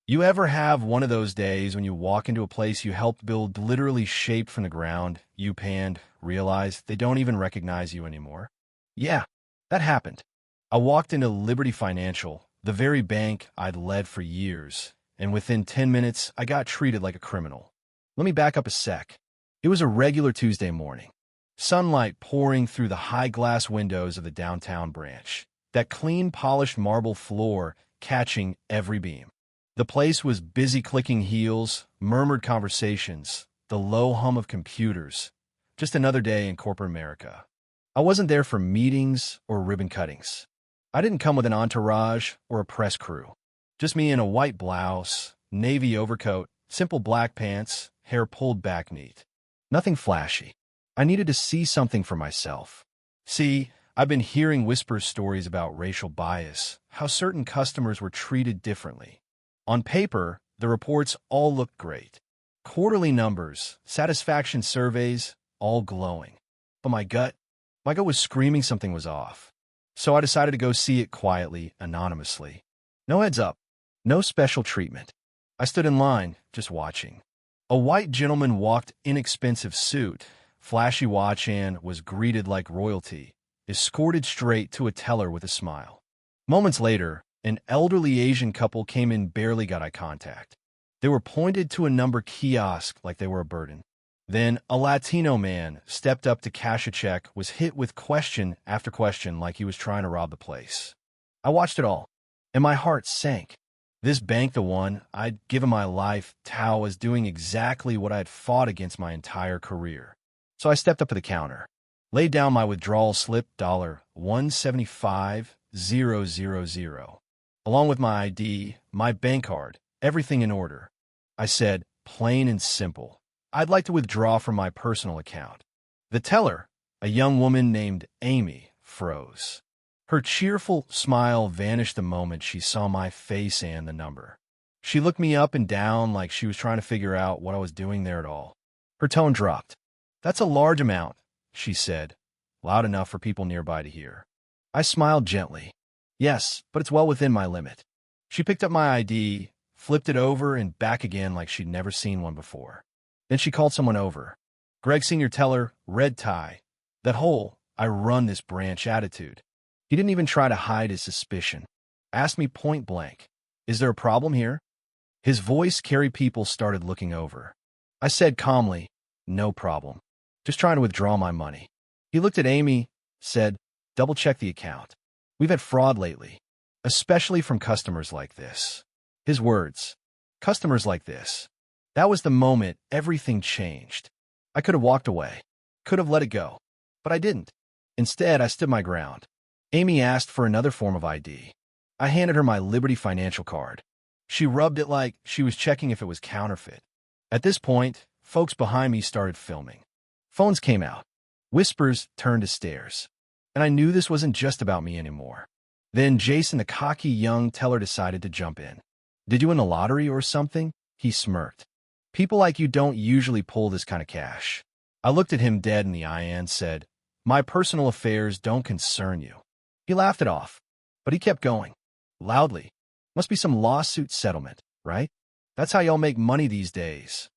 You ever have one of those days when you walk into a place you helped build literally shaped from the ground, you panned, realize they don't even recognize you anymore? Yeah, that happened. I walked into Liberty Financial, the very bank I'd led for years, and within 10 minutes, I got treated like a criminal. Let me back up a sec. It was a regular Tuesday morning. Sunlight pouring through the high glass windows of the downtown branch, that clean, polished marble floor catching every beam. The place was busy clicking heels, murmured conversations, the low hum of computers. Just another day in corporate America. I wasn't there for meetings or ribbon cuttings. I didn't come with an entourage or a press crew. Just me in a white blouse, navy overcoat, simple black pants, hair pulled back neat. Nothing flashy. I needed to see something for myself. See, I've been hearing whisper stories about racial bias, how certain customers were treated differently. On paper, the reports all looked great. Quarterly numbers, satisfaction surveys, all glowing. But my gut was screaming something was off. So I decided to go see it quietly, anonymously. No heads up, no special treatment. I stood in line, just watching. A white gentleman walked inexpensive suit, flashy watch, and was greeted like royalty, escorted straight to a teller with a smile. Moments later, an elderly Asian couple came in, barely got eye contact. They were pointed to a number kiosk like they were a burden. Then a Latino man stepped up to cash a check, was hit with question after question like he was trying to rob the place. I watched it all, and my heart sank. This bank, the one I'd given my life to, was doing exactly what I'd fought against my entire career. So I stepped up to the counter, laid down my withdrawal slip, $175,000, along with my ID, my bank card, everything in order. I said, plain and simple, I'd like to withdraw from my personal account. The teller, a young woman named Amy, froze. Her cheerful smile vanished the moment she saw my face and the number. She looked me up and down like she was trying to figure out what I was doing there at all. Her tone dropped. "That's a large amount," she said, loud enough for people nearby to hear. I smiled gently. "Yes, but it's well within my limit." She picked up my ID, flipped it over and back again like she'd never seen one before. Then she called someone over. Greg, senior teller, red tie. That whole "I run this branch" attitude. He didn't even try to hide his suspicion. Asked me point blank, "Is there a problem here?" His voice carried people started looking over. I said calmly, "No problem. Just trying to withdraw my money." He looked at Amy, said, "Double-check the account. We've had fraud lately, especially from customers like this." His words, "Customers like this." That was the moment everything changed. I could have walked away, could have let it go, but I didn't. Instead, I stood my ground. Amy asked for another form of ID. I handed her my Liberty Financial card. She rubbed it like she was checking if it was counterfeit. At this point, folks behind me started filming. Phones came out. Whispers turned to stares. And I knew this wasn't just about me anymore. Then Jason, the cocky young teller, decided to jump in. "Did you win the lottery or something?" He smirked. "People like you don't usually pull this kind of cash." I looked at him dead in the eye and said, "My personal affairs don't concern you." He laughed it off, but he kept going, loudly. "Must be some lawsuit settlement, right? That's how y'all make money these days."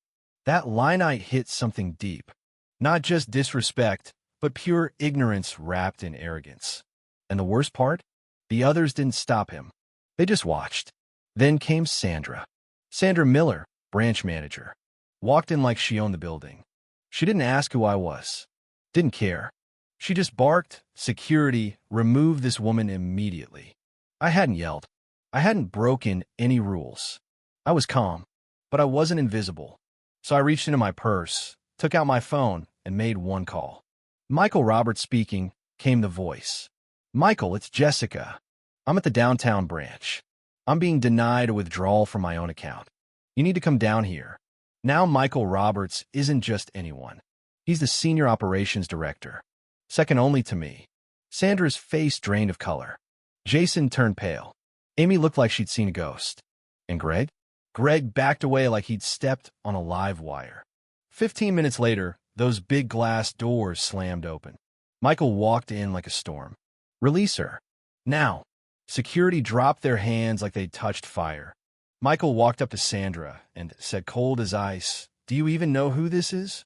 That line I hit something deep. Not just disrespect, but pure ignorance wrapped in arrogance. And the worst part? The others didn't stop him. They just watched. Then came Sandra. Sandra Miller, branch manager. Walked in like she owned the building. She didn't ask who I was. Didn't care. She just barked, "Security, remove this woman immediately." I hadn't yelled. I hadn't broken any rules. I was calm, but I wasn't invisible. So I reached into my purse, took out my phone, and made one call. "Michael Roberts speaking," came the voice. "Michael, it's Jessica. I'm at the downtown branch. I'm being denied a withdrawal from my own account. You need to come down here." Now Michael Roberts isn't just anyone. He's the senior operations director, second only to me. Sandra's face drained of color. Jason turned pale. Amy looked like she'd seen a ghost. And Greg? Greg backed away like he'd stepped on a live wire. 15 minutes later, those big glass doors slammed open. Michael walked in like a storm. "Release her. Now." Security dropped their hands like they'd touched fire. Michael walked up to Sandra and said cold as ice, "Do you even know who this is?"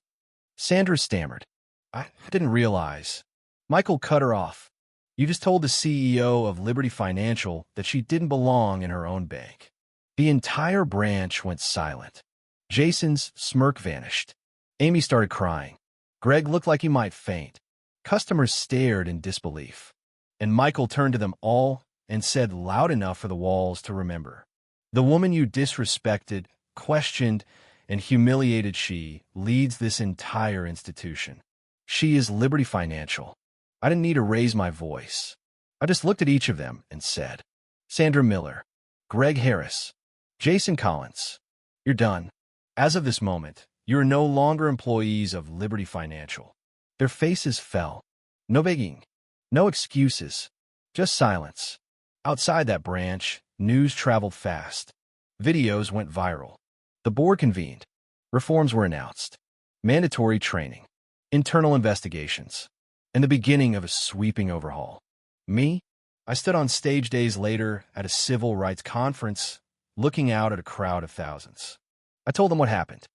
Sandra stammered, I didn't realize." Michael cut her off. "You just told the CEO of Liberty Financial that she didn't belong in her own bank." The entire branch went silent. Jason's smirk vanished. Amy started crying. Greg looked like he might faint. Customers stared in disbelief. And Michael turned to them all and said loud enough for the walls to remember, "The woman you disrespected, questioned, and humiliated, she leads this entire institution. She is Liberty Financial." I didn't need to raise my voice. I just looked at each of them and said, "Sandra Miller, Greg Harris, Jason Collins, you're done. As of this moment, you are no longer employees of Liberty Financial." Their faces fell. No begging, no excuses, just silence. Outside that branch, news traveled fast. Videos went viral. The board convened. Reforms were announced. Mandatory training, internal investigations, and the beginning of a sweeping overhaul. Me? I stood on stage days later at a civil rights conference, looking out at a crowd of thousands. I told them what happened,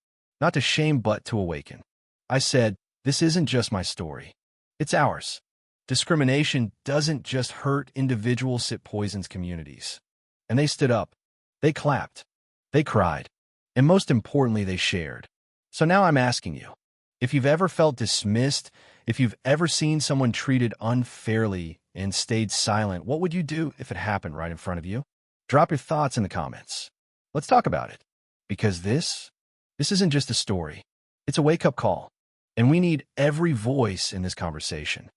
not to shame but to awaken. I said, this isn't just my story. It's ours. Discrimination doesn't just hurt individuals, it poisons communities. And they stood up. They clapped. They cried. And most importantly, they shared. So now I'm asking you, if you've ever felt dismissed, if you've ever seen someone treated unfairly and stayed silent, what would you do if it happened right in front of you? Drop your thoughts in the comments. Let's talk about it. Because this isn't just a story. It's a wake-up call. And we need every voice in this conversation.